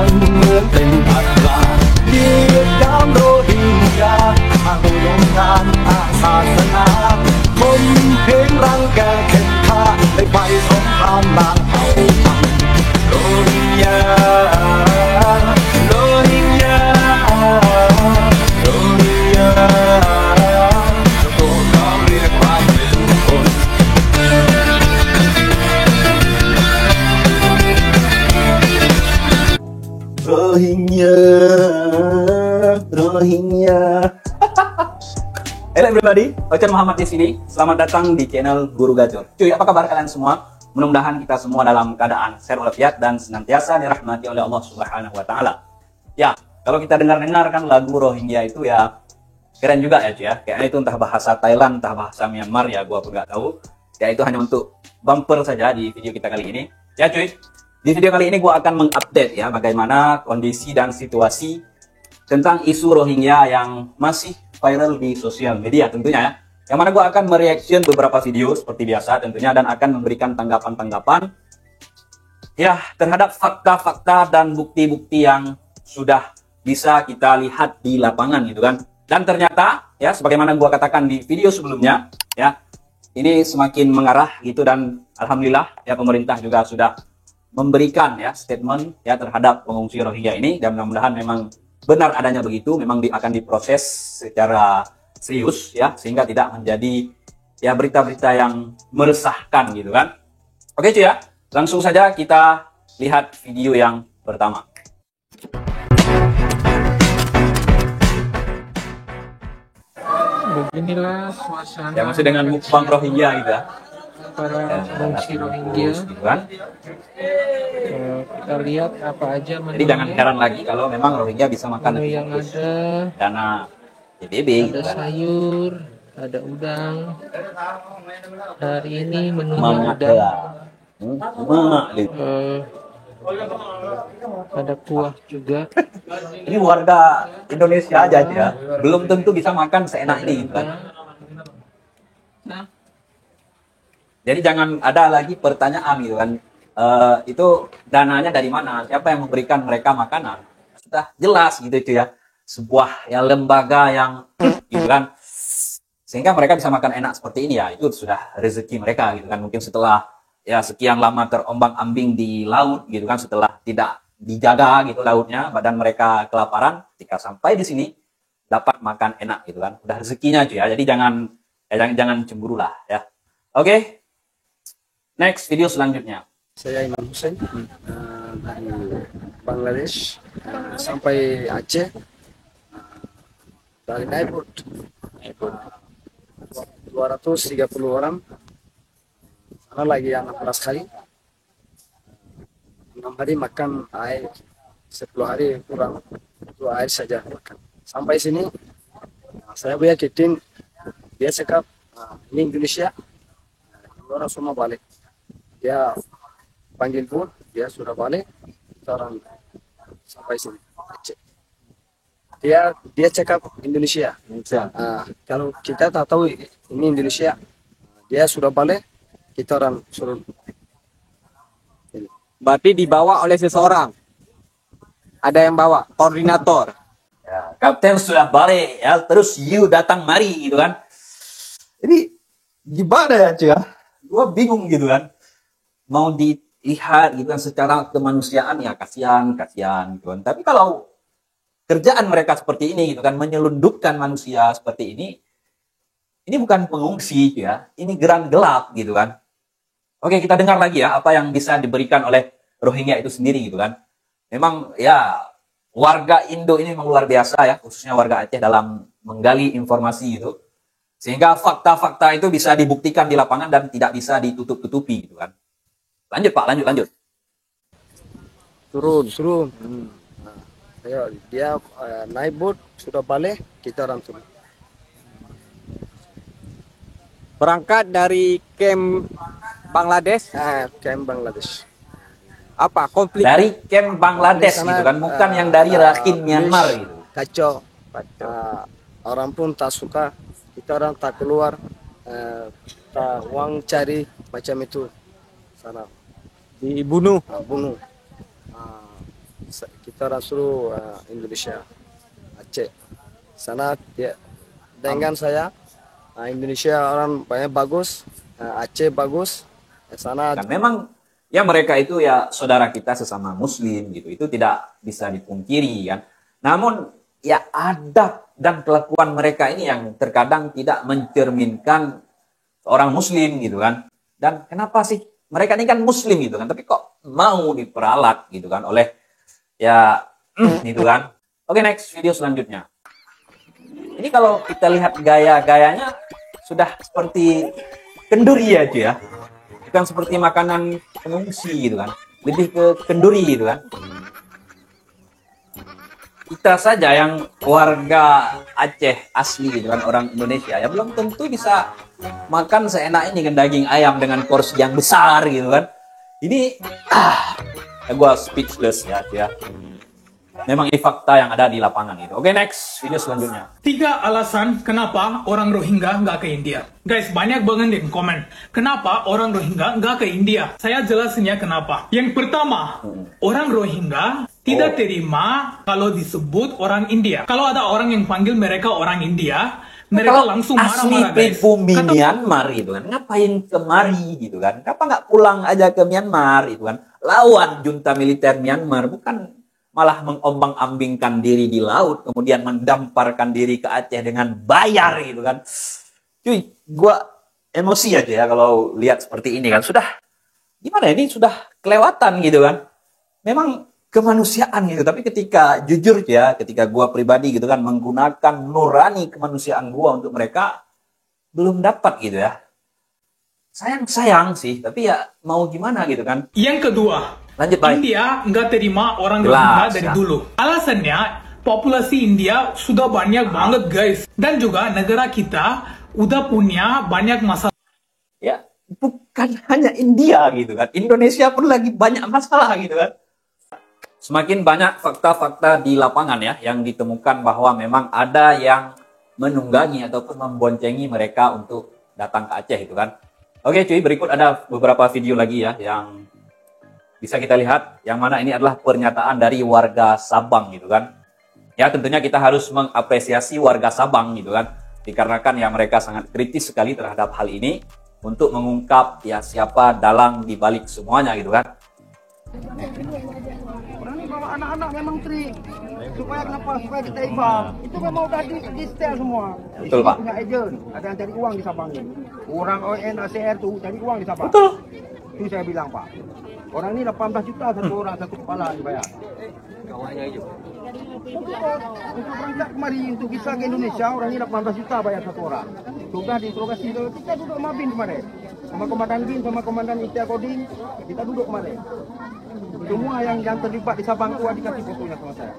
กันเหมือนเป็นอัตราเหยียดยามโรฮิงญาอ้างอุดมการณ์อ้างศาสนาคนเพลงรังแกเข็นฆ่าในไฟสงครามล้างเผ่าพันธุ์โรฮิงญาโรฮิงญาโรฮิงญาพวกเขาเรียกความเป็นคน Rohingya, Rohingya. Halo everybody, Ocan Muhammad di sini. Selamat datang di channel Guru Gacor. Cuy, apa kabar kalian semua? Mudah-mudahan kita semua dalam keadaan sehat walafiat dan senantiasa dirahmati oleh Allah Subhanahu wa taala. Ya, kalau kita dengar-dengar kan lagu Rohingya itu ya keren juga ya cuy ya. Kayaknya itu entah bahasa Thailand, entah bahasa Myanmar ya, gua pun nggak tahu. Ya itu hanya untuk bumper saja di video kita kali ini. Ya cuy. Di video kali ini gue akan mengupdate ya bagaimana kondisi dan situasi tentang isu Rohingya yang masih viral di sosial media tentunya ya. Yang mana gue akan mereaction beberapa video seperti biasa tentunya dan akan memberikan tanggapan-tanggapan ya terhadap fakta-fakta dan bukti-bukti yang sudah bisa kita lihat di lapangan gitu kan. Dan ternyata ya sebagaimana gue katakan di video sebelumnya ya ini semakin mengarah gitu dan alhamdulillah ya pemerintah juga sudah memberikan ya statement ya terhadap pengungsi Rohingya ini dan mudah-mudahan memang benar adanya begitu, memang akan diproses secara serius ya sehingga tidak menjadi ya berita-berita yang meresahkan gitu kan. Oke cuy ya, langsung saja kita lihat video yang pertama. Beginilah suasana Ya masih dengan mukbang Rohingya gitu ya. Para pengungsi Rohingya gitu kan. Kita lihat apa aja menunya. Jadi jangan heran lagi kalau memang Rohingya bisa makan menu yang ada dana PBB ada gitu kan. sayur, ada udang. Hari ini menunya Mama udang. gitu. Ada kuah juga. Ini warga Indonesia aja ya, belum tentu bisa makan seenak ini gitu kan. Jadi jangan ada lagi pertanyaan gitu kan, itu dananya dari mana, siapa yang memberikan mereka makanan. Sudah jelas gitu itu ya, sebuah ya lembaga yang gitu kan, sehingga mereka bisa makan enak seperti ini ya, itu sudah rezeki mereka gitu kan. Mungkin setelah ya sekian lama terombang-ambing di laut gitu kan, setelah tidak dijaga gitu lautnya, badan mereka kelaparan, ketika sampai di sini dapat makan enak gitu kan, udah rezekinya cuy ya. Jadi jangan cemburu lah ya. Oke. Next video selanjutnya. Saya Imam Hussein dari Bangladesh sampai Aceh dari Naiput 230 orang karena lagi 16 kali 6 hari makan air 10 hari kurang 2 air saja makan sampai sini. Saya yakin dia cakap ini Indonesia orang semua balik. Dia panggil pun, dia sudah balik, orang sampai sini. Dia cakap Indonesia. Kalau kita tak tahu ini Indonesia, dia sudah balik, kita orang suruh. Berarti dibawa oleh seseorang. Ada yang bawa, koordinator. Ya, kapten sudah balik ya, terus you datang mari gitu kan. Ini gimana ya cuy ya? Gua bingung gitu kan. Mau dilihat gitu kan secara kemanusiaan ya kasihan gitu kan. Tapi kalau kerjaan mereka seperti ini gitu kan, menyelundupkan manusia seperti ini bukan pengungsi ya, ini geran gelap gitu kan. Oke, kita dengar lagi ya apa yang bisa diberikan oleh Rohingya itu sendiri gitu kan. Memang ya warga Indo ini memang luar biasa ya, khususnya warga Aceh dalam menggali informasi gitu. Sehingga fakta-fakta itu bisa dibuktikan di lapangan dan tidak bisa ditutup-tutupi gitu kan. Lanjut Pak, lanjut. Turun. Ayo, dia naik boat sudah balik, kita orang turun. Berangkat dari camp Bangladesh. Camp Bangladesh. Apa konflik? Dari camp Bangladesh gitu kan, bukan yang dari Rakhine Myanmar gitu. Kacau. Orang pun tak suka, kita orang tak keluar, tak uang cari macam itu sana. Dibunuh. Bunuh. kita Rasul Indonesia Aceh sana ya, dengan saya Indonesia orang banyak bagus, Aceh bagus, sana Dan memang ya mereka itu ya saudara kita sesama muslim gitu. Itu tidak bisa dipungkiri kan. Namun ya adab dan kelakuan mereka ini yang terkadang tidak mencerminkan seorang muslim gitu kan. Dan kenapa sih mereka ini kan muslim gitu kan, tapi kok mau diperalat gitu kan oleh ya gitu kan. Oke, next video selanjutnya. Ini kalau kita lihat gaya-gayanya sudah seperti kenduri aja ya. Bukan seperti makanan pengungsi gitu kan. Lebih ke kenduri gitu kan. Kita saja yang warga Aceh asli gitu kan, orang Indonesia ya belum tentu bisa makan seenak ini kan daging ayam dengan porsi yang besar gitu kan. Ini ya gua speechless ya. Memang ini fakta yang ada di lapangan itu. Oke, next video selanjutnya. 3 alasan kenapa orang Rohingya nggak ke India. Guys, banyak banget yang komen. Kenapa orang Rohingya nggak ke India? Saya jelasinnya kenapa. Yang pertama, orang Rohingya tidak terima kalau disebut orang India. Kalau ada orang yang panggil mereka orang India, mereka langsung marah-marah, asli guys. pribumi Myanmar gitu kan, ngapain kemari gitu kan? Kenapa nggak pulang aja ke Myanmar gitu kan? Lawan junta militer Myanmar, bukan malah mengombang-ambingkan diri di laut, kemudian mendamparkan diri ke Aceh dengan bayar gitu kan. Cuy, gua emosi aja ya kalau lihat seperti ini kan. Sudah, gimana ini sudah kelewatan gitu kan. Memang kemanusiaan gitu, tapi ketika jujur ya, ketika gua pribadi gitu kan menggunakan nurani kemanusiaan gua untuk mereka, belum dapat gitu ya. Sayang sih, tapi ya mau gimana gitu kan. Yang kedua, Lanjut, baik. India nggak terima orang Jelas, Rohingya dari ya. dulu. Alasannya, populasi India sudah banyak banget, guys. Dan juga negara kita udah punya banyak masalah. Ya, bukan hanya India gitu kan. Indonesia pun lagi banyak masalah gitu kan. Semakin banyak fakta-fakta di lapangan ya yang ditemukan bahwa memang ada yang menunggangi ataupun memboncengi mereka untuk datang ke Aceh gitu kan. Oke cuy, berikut ada beberapa video lagi ya yang bisa kita lihat, yang mana ini adalah pernyataan dari warga Sabang gitu kan. Ya tentunya kita harus mengapresiasi warga Sabang gitu kan, dikarenakan ya mereka sangat kritis sekali terhadap hal ini untuk mengungkap ya siapa dalang di balik semuanya gitu kan. Orang ini bawa anak-anak memang trik supaya kenapa, supaya kita ibang. Itu memang udah di setel semua. Betul, Pak. Punya agent, ada yang cari uang di Sabang ini. Orang ONHCR tuh cari uang di Sabang. Betul. Itu saya bilang, Pak. Orang ini 18 juta satu orang, satu kepala dibayar. Kawannya aja. Untuk berangkat kemari untuk visa ke Indonesia, orang ini 18 juta bayar satu orang. Sudah diinterogasi, kita duduk sama BIN kemarin. Sama Komandan BIN, sama Komandan Ikhtiar Kodim, kita duduk kemarin. Semua yang terlibat di Sabang itu dikasih fotonya sama saya.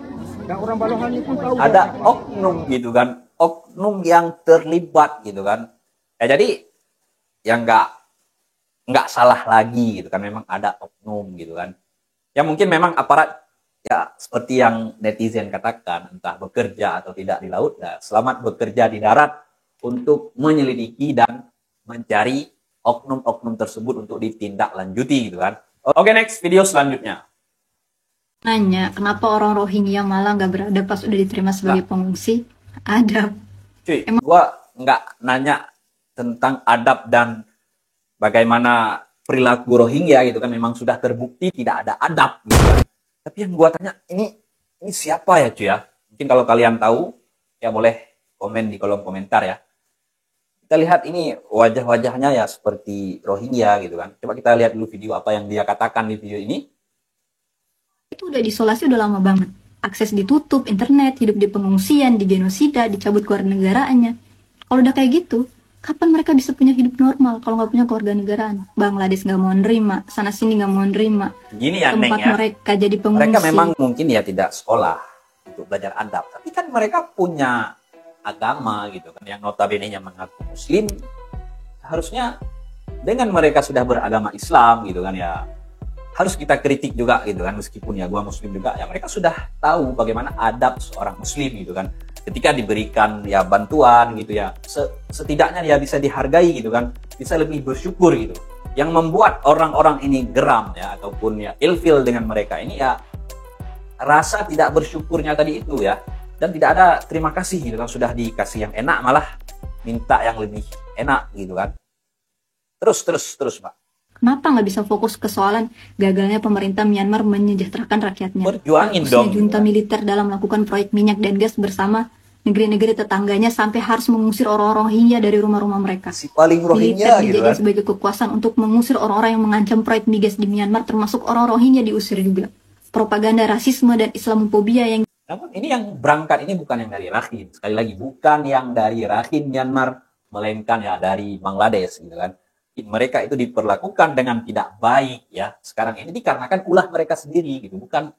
Dan orang Balohan ini pun tahu. Ada oknum gitu kan, oknum yang terlibat gitu kan. Ya jadi yang nggak salah lagi gitu kan, memang ada oknum gitu kan. Ya mungkin memang aparat ya seperti yang netizen katakan, entah bekerja atau tidak di laut, ya selamat bekerja di darat untuk menyelidiki dan mencari oknum-oknum tersebut untuk ditindaklanjuti gitu kan. Oke, next video selanjutnya. Nanya, kenapa orang Rohingya malah nggak beradab pas udah diterima sebagai pengungsi? Adab. Cuy, gua nggak nanya tentang adab dan bagaimana perilaku Rohingya gitu kan, memang sudah terbukti tidak ada adab gitu kan. Tapi yang gua tanya, ini siapa ya cuy ya? Mungkin kalau kalian tahu, ya boleh komen di kolom komentar ya. Kita lihat ini wajah-wajahnya ya seperti Rohingya gitu kan. Coba kita lihat dulu video apa yang dia katakan di video ini. Itu udah diisolasi udah lama banget. Akses ditutup, internet, hidup di pengungsian, di genosida, dicabut kewarganegaraannya. Kalau udah kayak gitu, kapan mereka bisa punya hidup normal kalau nggak punya kewarganegaraan? Bangladesh nggak mau nerima, sana sini nggak mau nerima. Gini ya, tempat Neng ya. mereka jadi pengungsi. Mereka memang mungkin ya tidak sekolah untuk belajar adab, tapi kan mereka punya agama gitu kan, yang notabene-nya mengaku muslim. Harusnya dengan mereka sudah beragama Islam gitu kan ya, harus kita kritik juga gitu kan, meskipun ya gua muslim juga ya, mereka sudah tahu bagaimana adab seorang muslim gitu kan. Ketika diberikan ya bantuan gitu ya, setidaknya ya bisa dihargai gitu kan, bisa lebih bersyukur gitu. Yang membuat orang-orang ini geram ya ataupun ya ilfil dengan mereka ini ya rasa tidak bersyukurnya tadi itu ya, dan tidak ada terima kasih gitu kan, sudah dikasih yang enak malah minta yang lebih enak gitu kan. Terus Pak. Kenapa nggak bisa fokus ke soalan gagalnya pemerintah Myanmar menyejahterakan rakyatnya? Perjuangin Fokusnya dong. junta militer dalam melakukan proyek minyak dan gas bersama negeri-negeri tetangganya sampai harus mengusir orang-orang Rohingya dari rumah-rumah mereka. Si paling Militer Rohingya gitu dijadikan kan. sebagai kekuasaan untuk mengusir orang-orang yang mengancam proyek migas di Myanmar, termasuk orang Rohingya diusir juga. Propaganda rasisme dan Islamofobia yang Namun ini yang berangkat ini bukan yang dari Rakhine. Sekali lagi bukan yang dari Rakhine Myanmar, melainkan ya dari Bangladesh gitu kan. Mereka itu diperlakukan dengan tidak baik ya. Sekarang ini dikarenakan ulah mereka sendiri gitu. Bukan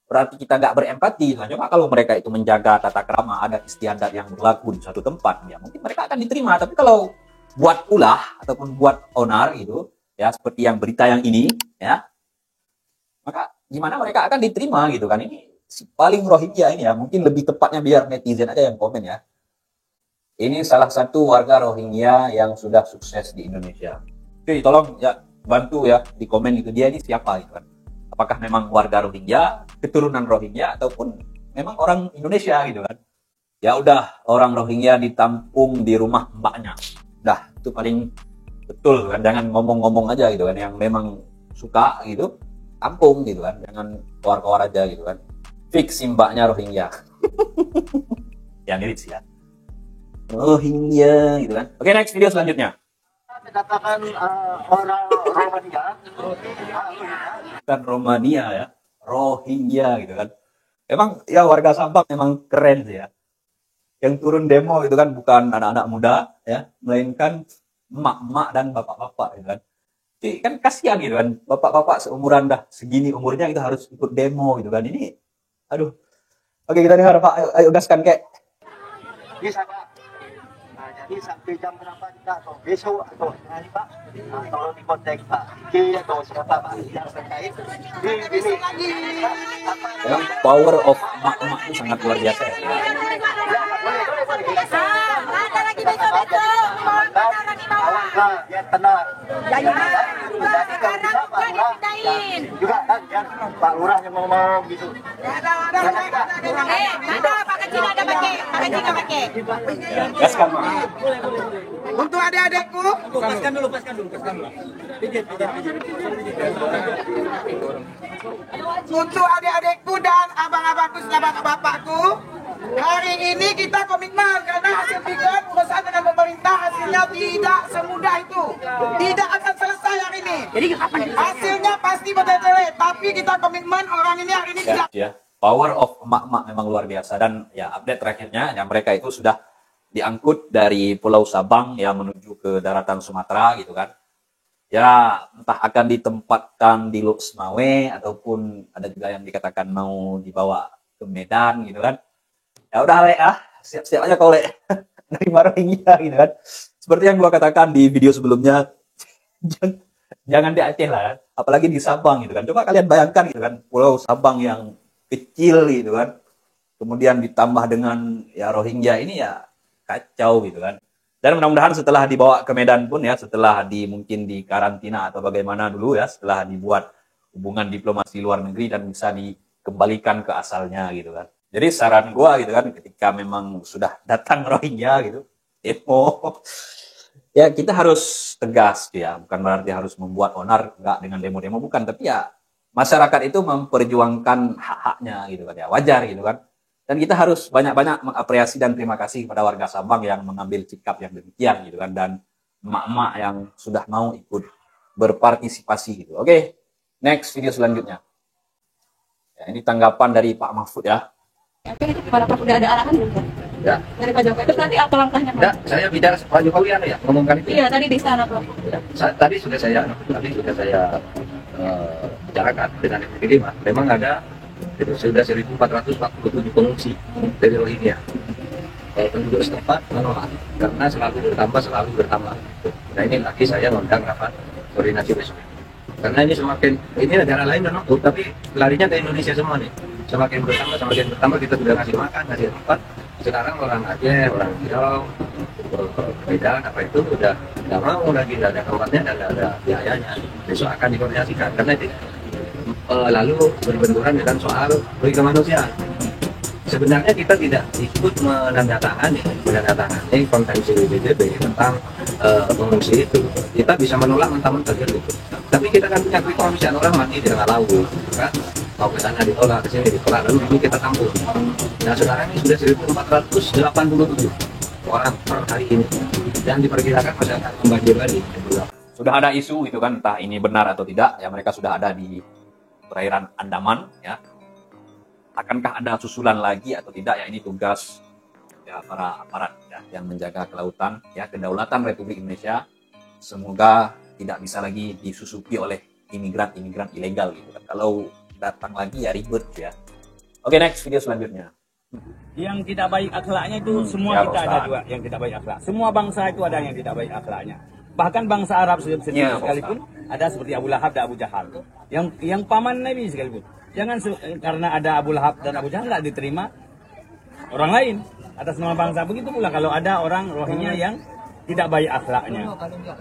berarti kita nggak berempati. Nah, coba kalau mereka itu menjaga tata krama, adat istiadat yang berlaku di suatu tempat, ya mungkin mereka akan diterima. Tapi kalau buat ulah ataupun buat onar gitu, ya seperti yang berita yang ini, ya, maka gimana mereka akan diterima gitu kan? Ini si paling Rohingya ini ya, mungkin lebih tepatnya biar netizen aja yang komen ya. Ini salah satu warga Rohingya yang sudah sukses di Indonesia. Oke, tolong ya bantu ya di komen itu dia ini siapa gitu kan? Apakah memang warga Rohingya, keturunan Rohingya, ataupun memang orang Indonesia gitu kan? Ya udah, orang Rohingya ditampung di rumah mbaknya. Udah, itu paling betul kan? Jangan ngomong-ngomong aja gitu kan? Yang memang suka gitu, tampung gitu kan? Jangan keluar-keluar aja gitu kan? Fix si mbaknya Rohingya. Ya mirip sih ya. Rohingya gitu kan? Oke, next video selanjutnya. Katakan orang Rohingya, Bukan Romania ya, Rohingya gitu kan. Emang ya warga Sabang memang keren sih ya. Yang turun demo itu kan bukan anak-anak muda ya, melainkan emak-emak dan bapak-bapak gitu kan. Jadi kan kasihan gitu kan, bapak-bapak seumuran dah segini umurnya itu harus ikut demo gitu kan. Ini aduh. Oke, kita dengar Pak, ayo gaskan kek. bisa Pak. Nah, jadi sampai jam berapa kita atau besok atau hari Pak? Nah, tolong dikontak Pak Iki atau siapa Pak yang terkait. Ini Memang power of emak-emak itu sangat luar biasa ya. Ada lagi besok-besok. Ya tenang. Jadi sekarang juga dipindahin. Juga kan yang Pak Lurah yang ngomong gitu. Mana Pak Kecil ada pakai? Pak Kecil nggak pakai. Gaskan Mak. Untuk adik-adikku, untuk adik-adikku dan abang-abangku sahabat bapakku, hari ini kita komitmen karena hasil pikir urusan dengan pemerintah hasilnya tidak semudah itu, tidak akan selesai hari ini. Jadi hasilnya pasti bertele-tele, tapi kita komitmen orang ini hari ini tidak. Ya, power of emak-emak memang luar biasa. Dan ya update terakhirnya ya mereka itu sudah diangkut dari Pulau Sabang ya menuju ke daratan Sumatera gitu kan. Ya entah akan ditempatkan di Lok Semawe ataupun ada juga yang dikatakan mau dibawa ke Medan gitu kan. Ya udah Le ah, siap-siap aja kau Le. Dari Rohingya gitu kan. Seperti yang gua katakan di video sebelumnya, jangan di Aceh lah, apalagi di Sabang gitu kan. Coba kalian bayangkan gitu kan, Pulau Sabang yang kecil gitu kan. Kemudian ditambah dengan ya Rohingya ini ya kacau gitu kan. Dan mudah-mudahan setelah dibawa ke Medan pun ya, setelah mungkin di karantina atau bagaimana dulu ya, setelah dibuat hubungan diplomasi luar negeri dan bisa dikembalikan ke asalnya gitu kan. Jadi saran gua gitu kan, ketika memang sudah datang Rohingya gitu, demo, ya kita harus tegas ya, bukan berarti harus membuat onar, enggak dengan demo-demo, bukan, tapi ya masyarakat itu memperjuangkan hak-haknya gitu kan ya, wajar gitu kan. Dan kita harus banyak-banyak mengapresiasi dan terima kasih kepada warga Sabang yang mengambil sikap yang demikian gitu kan, dan emak-emak yang sudah mau ikut berpartisipasi gitu. Oke, next video selanjutnya. Ya, ini tanggapan dari Pak Mahfud ya. Oke, pada Pak udah ada arahan belum? Ya. Dari Pak Jokowi, terus nanti apa langkahnya Pak? Enggak, saya bicara Pak Jokowi ya, ngomongkan itu. Iya, tadi di sana Pak. Ya, tadi sudah saya bicarakan dengan DPD, memang ada sudah 1.447 pengungsi dari Rohingya. Penduduk setempat menolak karena selalu bertambah. Nah ini lagi saya ngundang rapat koordinasi besok. Karena ini ini negara lain udah nutup, tapi larinya ke Indonesia semua nih. Semakin bertambah kita sudah ngasih makan, ngasih tempat. Sekarang orang Aceh, orang Riau, Medan apa itu udah nggak mau lagi, nggak ada tempatnya dan nggak ada biayanya. Besok akan dikoordinasikan karena lalu berbenturan dengan soal hak kemanusiaan. Sebenarnya kita tidak ikut menandatangani konvensi PBB tentang pengungsi itu. Kita bisa menolak mentah-mentah gitu. Tapi kita kan punya kemanusiaan, orang mati di tengah laut, kan? Mau ke sana ditolak, ke sini ditolak, lalu ini kita tampung. Nah sekarang ini sudah 1487 orang per hari ini, dan diperkirakan masih akan membanjir lagi. Sudah ada isu gitu kan, entah ini benar atau tidak, ya mereka sudah ada di perairan Andaman, ya. Akankah ada susulan lagi atau tidak, ya ini tugas ya para aparat ya, yang menjaga kelautan, ya kedaulatan Republik Indonesia. Semoga tidak bisa lagi disusupi oleh imigran-imigran ilegal gitu kan. Kalau datang lagi ya ribet ya. Oke, next video selanjutnya. Yang tidak baik akhlaknya itu semua Ya, kita Ustaz. ada juga yang tidak baik akhlak. Semua bangsa itu ada yang tidak baik akhlaknya. Bahkan bangsa Arab sendiri Ya, sekalipun ada seperti Abu Lahab dan Abu Jahal. Yang paman Nabi sekalipun. Jangan karena ada Abu Lahab dan Abu Jahal nggak diterima orang lain atas nama bangsa. Begitu pula kalau ada orang Rohingya yang tidak baik akhlaknya,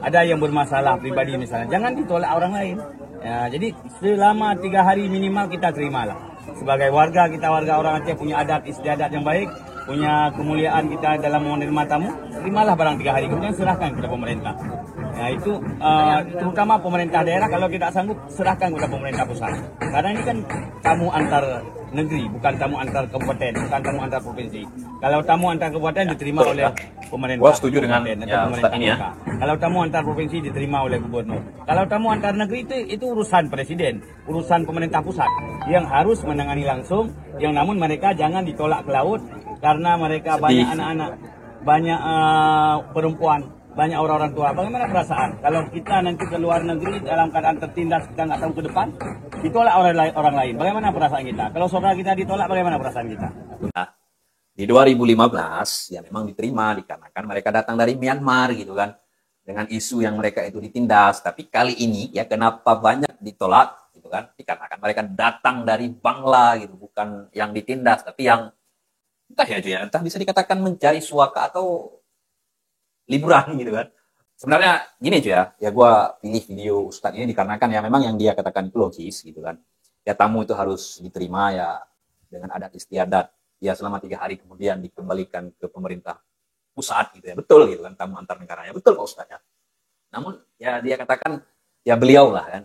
ada yang bermasalah pribadi misalnya, jangan ditolak orang lain. Ya, jadi selama 3 hari minimal kita terimalah. Sebagai warga, kita warga orang Aceh punya adat istiadat yang baik, punya kemuliaan kita dalam menerima tamu, terimalah barang 3 hari, kemudian serahkan kepada pemerintah. Ya itu terutama pemerintah daerah, kalau tidak sanggup serahkan kepada pemerintah pusat. Karena ini kan tamu antar negeri, bukan tamu antar kabupaten, bukan tamu antar provinsi. Kalau tamu antar kabupaten diterima oleh pemerintah. Gua setuju dengan kabupaten atau ya, pemerintah Ustaz ini ya. kota. Kalau tamu antar provinsi diterima oleh gubernur. Kalau tamu antar negeri itu urusan presiden, urusan pemerintah pusat yang harus menangani langsung. Yang namun mereka jangan ditolak ke laut karena mereka banyak anak-anak, banyak perempuan, banyak orang-orang tua. Bagaimana perasaan kalau kita nanti ke luar negeri dalam keadaan tertindas, kita nggak tahu ke depan, ditolak orang lain? Bagaimana perasaan kita? Kalau saudara kita ditolak, bagaimana perasaan kita? Nah, di 2015 ya memang diterima dikarenakan mereka datang dari Myanmar gitu kan, dengan isu yang mereka itu ditindas. Tapi kali ini ya kenapa banyak ditolak gitu kan, dikarenakan mereka datang dari Bangla gitu, bukan yang ditindas tapi yang entah bisa dikatakan mencari suaka atau liburan gitu kan. Sebenarnya gini cuy ya gue pilih video Ustadz ini dikarenakan ya memang yang dia katakan itu logis gitu kan. Ya tamu itu harus diterima ya dengan adat istiadat, ya selama 3 hari kemudian dikembalikan ke pemerintah pusat gitu ya. Betul gitu kan, tamu antar negara ya, betul Pak Ustadz ya. Namun ya dia katakan ya beliau lah kan,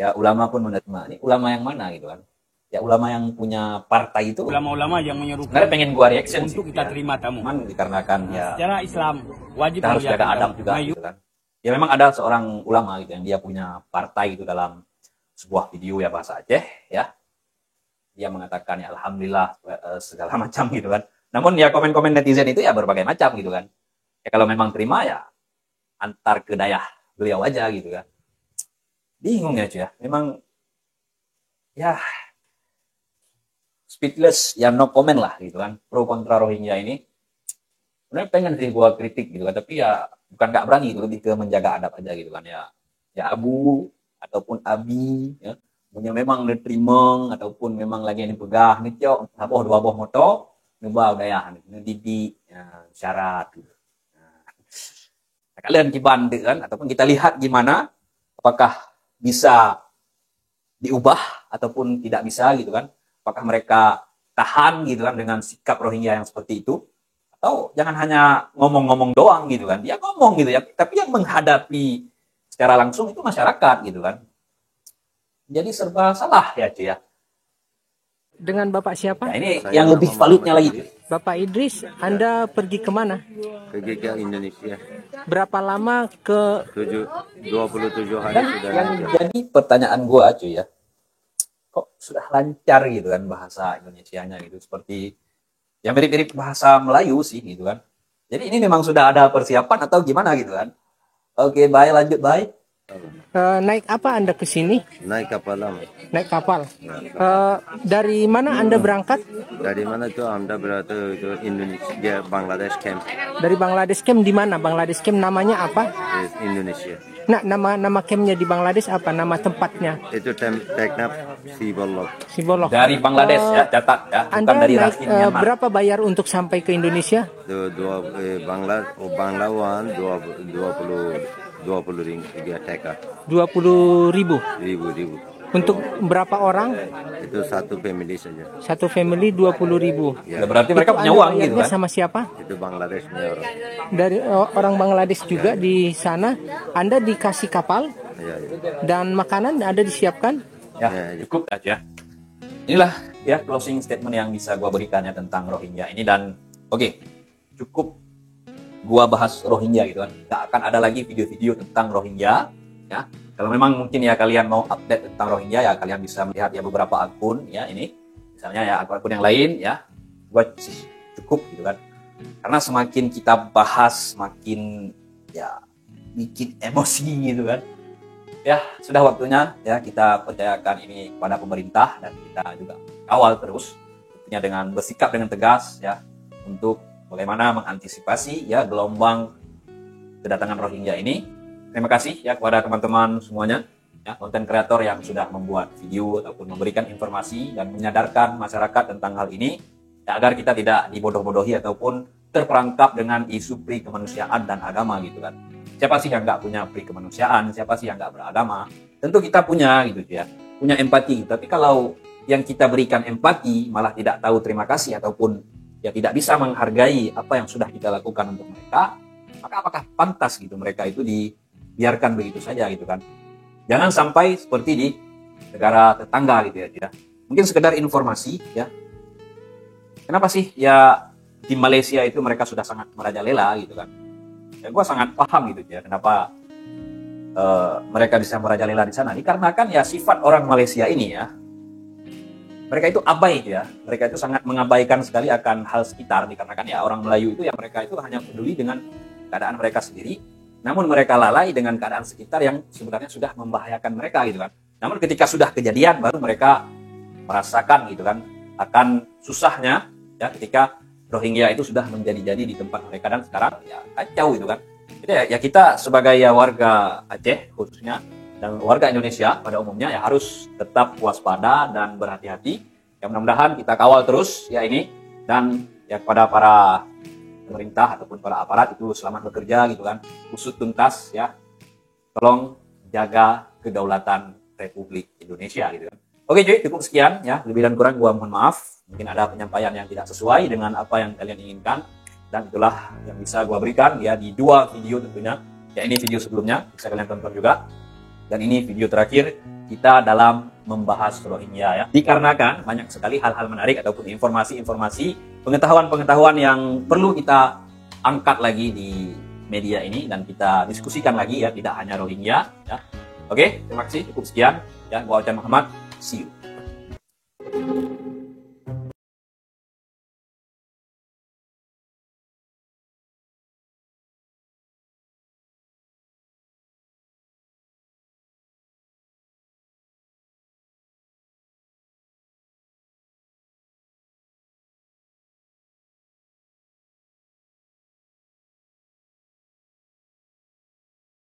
ya ulama pun menerima. Ini ulama yang mana gitu kan. Ya ulama yang punya partai itu, Ulama-ulama yang menyerukan sebenarnya pengen gua reaction untuk sih, kita ya. terima tamu. Cuman dikarenakan ya Secara Islam wajib kita harus jaga memuliakan adab tamu. juga Nah, gitu kan. Ya memang ada seorang ulama gitu yang dia punya partai itu dalam sebuah video ya bahasa Aceh ya. Dia mengatakan ya alhamdulillah segala macam gitu kan. Namun ya komen-komen netizen itu ya berbagai macam gitu kan. Ya kalau memang terima ya antar ke dayah beliau aja gitu kan. Bingung ya cuy ya. Memang ya speechless ya, no comment lah gitu kan. Pro kontra Rohingya ini sebenarnya pengen sih gua kritik gitu kan, tapi ya bukan nggak berani gitu, lebih ke menjaga adab aja gitu kan ya. Ya Abu ataupun Abi ya, punya memang netrimeng ataupun memang lagi yang dipegah nityo saboh dua boh moto nubah daya didi ya, syarat gitu. Nah, kalian kiban kan ataupun kita lihat gimana apakah bisa diubah ataupun tidak bisa gitu kan. Apakah mereka tahan gitu kan dengan sikap Rohingya yang seperti itu, atau jangan hanya ngomong-ngomong doang gitu kan. Dia ngomong gitu ya, tapi yang menghadapi secara langsung itu masyarakat gitu kan. Jadi serba salah ya cuy ya. Dengan Bapak siapa? Nah, ini yang lebih validnya lagi. Bapak Idris, Anda pergi kemana? Pergi ke Indonesia. Berapa lama ke 27 hari Dan sudah. yang jadi pertanyaan gua cuy ya, kok sudah lancar gitu kan bahasa Indonesianya gitu, seperti yang mirip-mirip bahasa Melayu sih gitu kan. Jadi ini memang sudah ada persiapan atau gimana gitu kan. Oke, baik, lanjut baik. naik apa Anda ke sini? Naik kapal lama. Naik kapal. Dari mana Anda berangkat? Dari mana itu Anda berarti itu Indonesia, Bangladesh camp. Dari Bangladesh camp di mana? Bangladesh camp namanya apa? Indonesia. Nah, nama campnya di Bangladesh apa? Nama tempatnya? Itu Teknaf Sibolok. Sibolok. Dari Bangladesh ya, catat ya, bukan Anda dari naik Rakhine Myanmar. berapa bayar untuk sampai ke Indonesia? Banglawan 20 ringgit TK. 20.000. Ribu. Untuk berapa orang? Itu satu family saja. Satu family 20.000. Ya. Berarti mereka Itu punya Anda uang gitu bayarnya kan? sama siapa? Itu Bangladesh punya orang. Dari orang Bangladesh juga di sana. Anda dikasih kapal Ya, ya. dan makanan ada disiapkan. Ya, cukup aja. Inilah ya closing statement yang bisa gua berikan ya tentang Rohingya ini, dan oke, cukup gua bahas Rohingya gitu kan. Nggak akan ada lagi video-video tentang Rohingya ya. Kalau memang mungkin ya kalian mau update tentang Rohingya ya kalian bisa melihat ya beberapa akun ya ini. Misalnya ya akun-akun yang lain ya. Gua sih cukup gitu kan. Karena semakin kita bahas semakin ya bikin emosi gitu kan. Ya, sudah waktunya ya kita percayakan ini kepada pemerintah dan kita juga kawal terus tentunya dengan bersikap dengan tegas ya untuk bagaimana mengantisipasi ya gelombang kedatangan Rohingya ini. Terima kasih ya kepada teman-teman semuanya ya konten kreator yang sudah membuat video ataupun memberikan informasi dan menyadarkan masyarakat tentang hal ini ya, agar kita tidak dibodoh-bodohi ataupun terperangkap dengan isu pri kemanusiaan dan agama gitu kan. Siapa sih yang nggak punya pri kemanusiaan? Siapa sih yang nggak beragama? Tentu kita punya gitu ya, punya empati. Tapi kalau yang kita berikan empati malah tidak tahu terima kasih ataupun ya tidak bisa menghargai apa yang sudah kita lakukan untuk mereka, maka apakah pantas gitu mereka itu dibiarkan begitu saja gitu kan? Jangan sampai seperti di negara tetangga gitu ya. Mungkin sekedar informasi ya. Kenapa sih ya di Malaysia itu mereka sudah sangat merajalela gitu kan? Ya, gue sangat paham gitu ya kenapa mereka bisa merajalela di sana. Dikarenakan ya sifat orang Malaysia ini ya, mereka itu abai ya, mereka itu sangat mengabaikan sekali akan hal sekitar. Dikarenakan ya orang Melayu itu ya mereka itu hanya peduli dengan keadaan mereka sendiri, namun mereka lalai dengan keadaan sekitar yang sebenarnya sudah membahayakan mereka gitu kan. Namun ketika sudah kejadian baru mereka merasakan gitu kan akan susahnya ya ketika Rohingya itu sudah menjadi-jadi di tempat mereka dan sekarang ya kacau gitu kan. Jadi ya kita sebagai ya warga Aceh khususnya dan warga Indonesia pada umumnya ya harus tetap waspada dan berhati-hati. Ya mudah-mudahan kita kawal terus ya ini, dan ya kepada para pemerintah ataupun para aparat itu selamat bekerja gitu kan. Usut tuntas ya. Tolong jaga kedaulatan Republik Indonesia gitu kan. Oke cuy, cukup sekian ya. Lebih dan kurang gua mohon maaf. Mungkin ada penyampaian yang tidak sesuai dengan apa yang kalian inginkan. Dan itulah yang bisa gua berikan ya di dua video tentunya. Ya ini video sebelumnya, bisa kalian tonton juga. Dan ini video terakhir kita dalam membahas Rohingya ya. Dikarenakan banyak sekali hal-hal menarik ataupun informasi-informasi, pengetahuan-pengetahuan yang perlu kita angkat lagi di media ini. Dan kita diskusikan lagi ya, tidak hanya Rohingya ya. Oke, terima kasih, cukup sekian. Ya, gua Ochan Muhammad. See you.